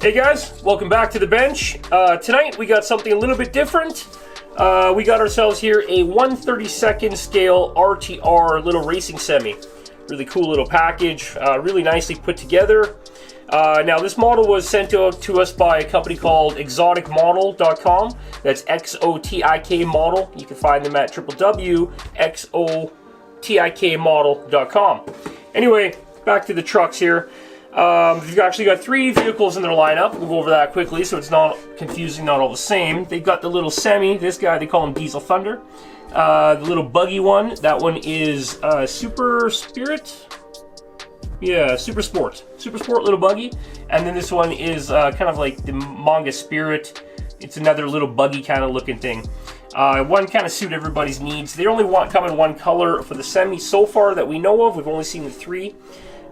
Hey guys, welcome back to the bench. Tonight we got something a little bit different. We got ourselves here a 1/32 scale RTR little racing semi. Really cool little package, really nicely put together. Now this model was sent out to us by a company called XotikModel.com. That's Xotik model. You can find them at www.xotikmodel.com. Anyway, back to the trucks here. You've actually got 3 vehicles in their lineup. We'll go over that quickly so it's not confusing, not all the same. They've got the little semi, this guy, they call him Diesel Thunder. The little buggy one, that one is Super Spirit? Yeah, Super Sport. Super Sport little buggy. And then this one is kind of like the Manga Spirit. It's another little buggy kind of looking thing. One kind of suit everybody's needs. They only come in one color for the semi so far that we know of. We've only seen the 3.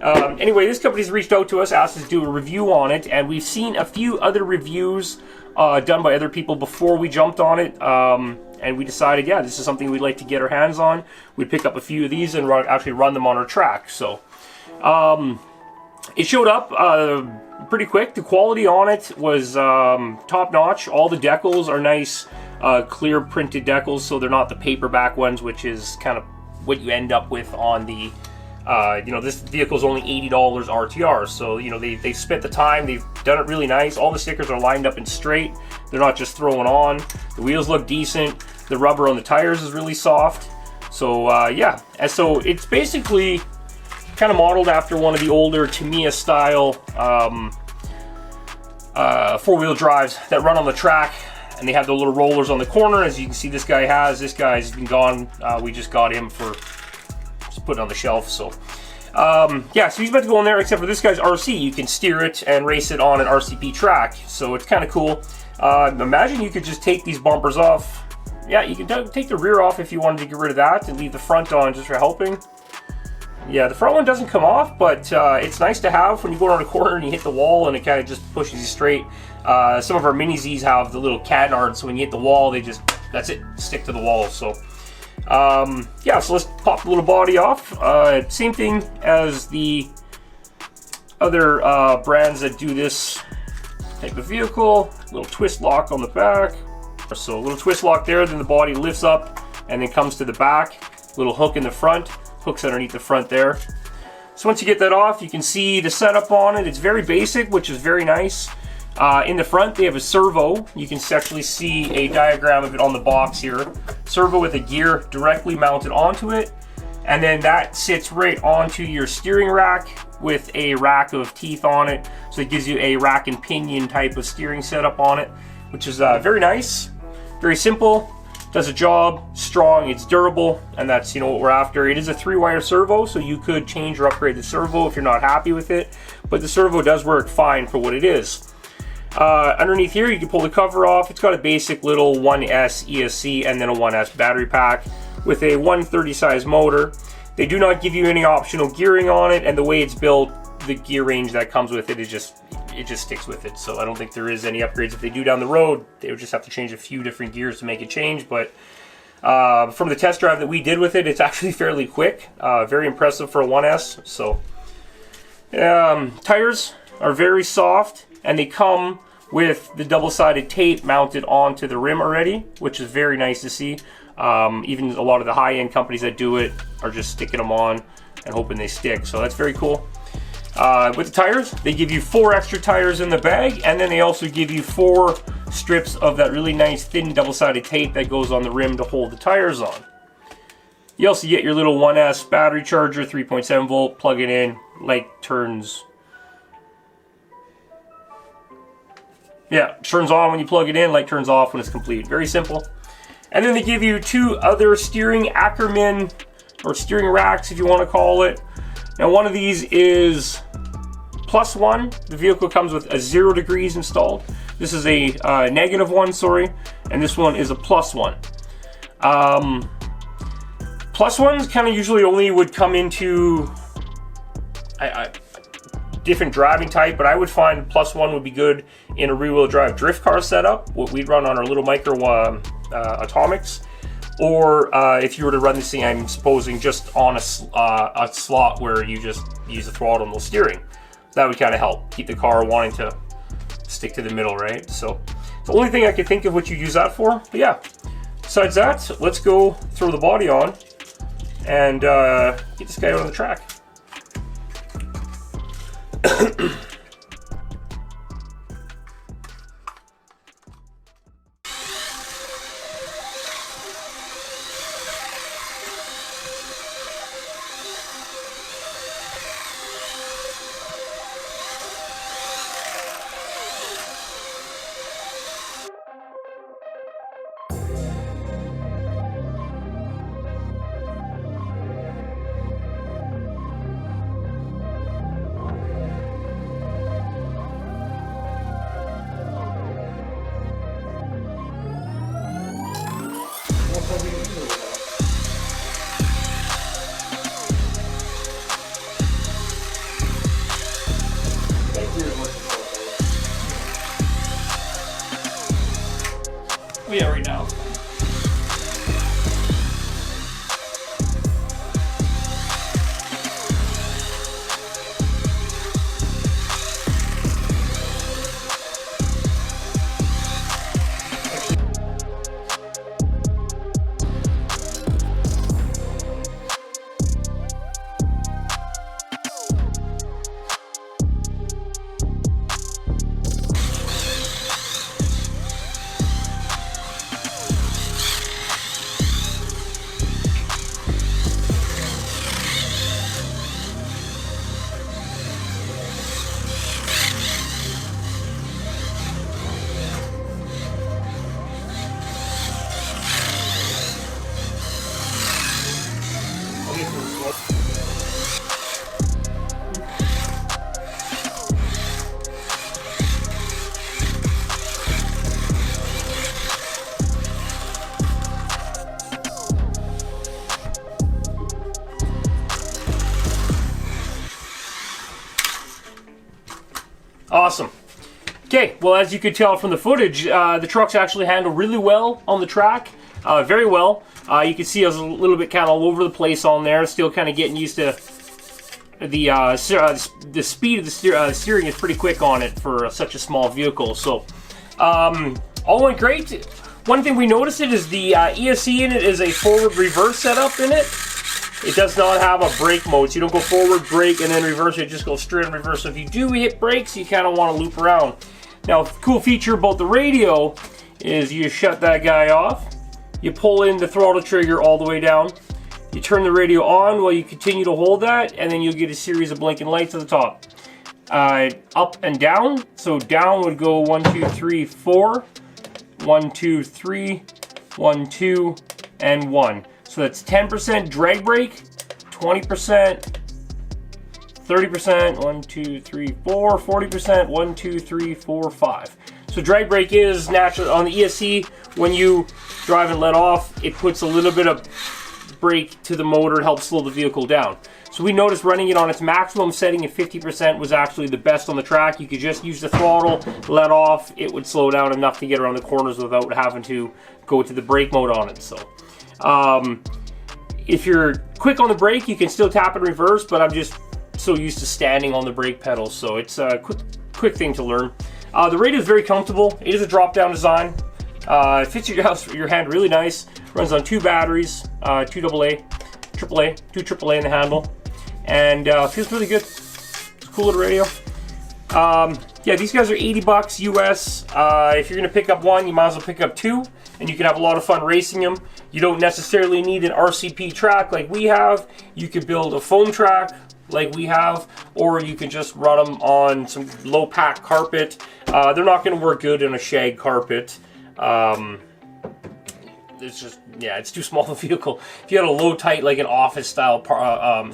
Anyway, this company's reached out to us, asked us to do a review on it, and we've seen a few other reviews done by other people before we jumped on it, and we decided, yeah, this is something we'd like to get our hands on. We'd pick up a few of these and actually run them on our track. So, it showed up pretty quick. The quality on it was top-notch. All the decals are nice, clear printed decals, so they're not the paperback ones, which is kind of what you end up with on the this vehicle is only $80 RTR, so they've spent the time, they've done it really nice. All the stickers are lined up and straight, they're not just thrown on. The wheels look decent, the rubber on the tires is really soft. So yeah, and so it's basically kind of modeled after one of the older Tamiya style 4-wheel drives that run on the track, and they have the little rollers on the corner, as you can see this guy has. This guy's been gone, we just got him for put it on the shelf. So yeah, so he's about to go in there, except for this guy's RC. You can steer it and race it on an RCP track, so it's kind of cool. Imagine you could just take these bumpers off. Yeah, you can take the rear off if you wanted to get rid of that and leave the front on just for helping. Yeah, the front one doesn't come off, but it's nice to have when you go around a corner and you hit the wall and it kind of just pushes you straight. Some of our Mini Zs have the little canards, so when you hit the wall, they just, that's it, stick to the wall. So yeah, so let's pop the little body off. Same thing as the other brands that do this type of vehicle. Little twist lock on the back. So a little twist lock there, then the body lifts up and then comes to the back. Little hook in the front, hooks underneath the front there. So once you get that off, you can see the setup on it. It's very basic, which is very nice. In the front, they have a servo. You can actually see a diagram of it on the box here. Servo with a gear directly mounted onto it. And then that sits right onto your steering rack with a rack of teeth on it. So it gives you a rack and pinion type of steering setup on it, which is very nice. Very simple. Does a job, strong, it's durable, and that's what we're after. It is a 3-wire servo, so you could change or upgrade the servo if you're not happy with it. But the servo does work fine for what it is. Underneath here, you can pull the cover off. It's got a basic little 1S ESC and then a 1S battery pack with a 130 size motor. They do not give you any optional gearing on it, and the way it's built, the gear range that comes with it is just sticks with it. So I don't think there is any upgrades. If they do down the road, they would just have to change a few different gears to make it change. But from the test drive that we did with it, it's actually fairly quick. Very impressive for a 1S. So tires are very soft, and they come with the double-sided tape mounted onto the rim already, which is very nice to see. Even a lot of the high-end companies that do it are just sticking them on and hoping they stick, so that's very cool. With the tires, they give you 4 extra tires in the bag, and then they also give you 4 strips of that really nice thin double-sided tape that goes on the rim to hold the tires on. You also get your little 1S battery charger, 3.7 volt, plug it in, light turns. Yeah, turns on when you plug it in, light turns off when it's complete. Very simple. And then they give you 2 other steering Ackerman, or steering racks if you want to call it. Now one of these is +1. The vehicle comes with a 0 degrees installed. This is a -1, sorry. And this one is a +1. +1s kind of usually only would come into different driving type, but I would find +1 would be good in a rear-wheel drive drift car setup, what we'd run on our little micro atomics, or if you were to run this thing, I'm supposing just on a slot where you just use the throttle and the steering. That would kind of help keep the car wanting to stick to the middle, right? So it's the only thing I can think of what you use that for. But yeah, besides that, let's go throw the body on and get this guy out on the track. Yeah, right now. Awesome. Okay, well, as you could tell from the footage, the trucks actually handle really well on the track, very well. You can see I was a little bit kind of all over the place on there, still kind of getting used to the speed of the steering is pretty quick on it for such a small vehicle. So all went great. One thing we noticed is the ESC in it is a forward reverse setup in it. It does not have a brake mode, so you don't go forward, brake, and then reverse. It just goes straight in reverse. So if you do hit brakes, you kind of want to loop around. Now, cool feature about the radio is you shut that guy off, you pull in the throttle trigger all the way down, you turn the radio on while you continue to hold that, and then you'll get a series of blinking lights at the top. Up and down, so down would go 1, 2, 3, 4, 1, 2, 3, 1, 2, and 1. So that's 10% drag brake, 20%, 30%, 1, 2, 3, 4, 40%, 1, 2, 3, 4, 5. So drag brake is natural on the ESC. When you drive and let off, it puts a little bit of brake to the motor, helps slow the vehicle down. So we noticed running it on its maximum setting at 50% was actually the best on the track. You could just use the throttle, let off, it would slow down enough to get around the corners without having to go to the brake mode on it. So if you're quick on the brake, you can still tap and reverse, but I'm just so used to standing on the brake pedal, so it's a quick thing to learn. The radio is very comfortable. It is a drop-down design. It fits your hand really nice. Runs on 2 batteries, 2 AAA, AAA, 2 AAA in the handle, and feels really good. It's a cool little radio. Yeah, these guys are $80 US. If you're gonna pick up one, you might as well pick up 2, and you can have a lot of fun racing them. You don't necessarily need an RCP track like we have. You could build a foam track like we have, or you can just run them on some low pack carpet. They're not gonna work good in a shag carpet. It's just, yeah, it's too small of a vehicle. If you had a low tight, like an office style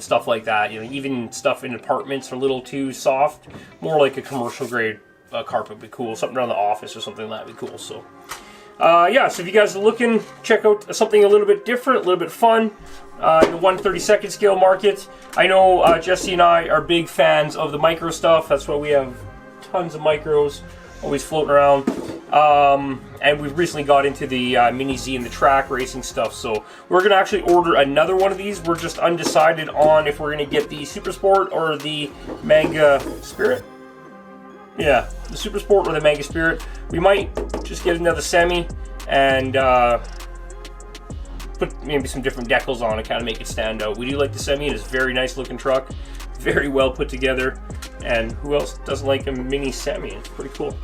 stuff like that, you know, even stuff in apartments are a little too soft. More like a commercial grade carpet would be cool. Something around the office or something like that would be cool. So yeah, so if you guys are looking, check out something a little bit different, a little bit fun, in the 1/32 scale market. I know Jesse and I are big fans of the micro stuff. That's why we have tons of micros always floating around. And we've recently got into the Mini Z and the track racing stuff, so we're going to actually order another one of these. We're just undecided on if we're going to get the Super Sport or the Manga Spirit. Yeah, the Super Sport or the Mega Spirit. We might just get another semi and put maybe some different decals on it, kind of make it stand out. We do like the semi. It is a very nice looking truck, very well put together, and who else doesn't like a mini semi? It's pretty cool.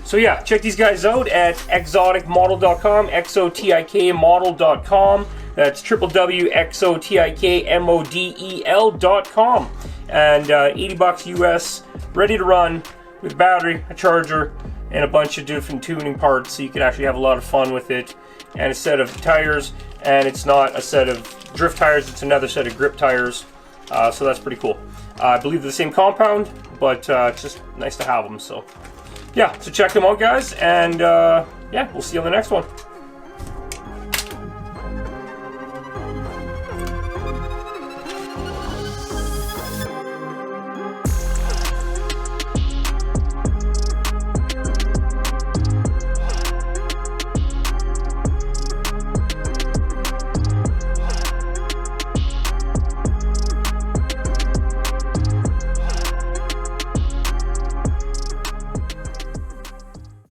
So yeah, check these guys out at xotikmodel.com, Xotik model.com. That's www.xotikmodel.com. And $80 US, ready to run, with a battery, a charger, and a bunch of different tuning parts, so you can actually have a lot of fun with it. And a set of tires, and it's not a set of drift tires, it's another set of grip tires. So that's pretty cool. I believe they're the same compound, but it's just nice to have them. So yeah, so check them out, guys, and yeah, we'll see you on the next one.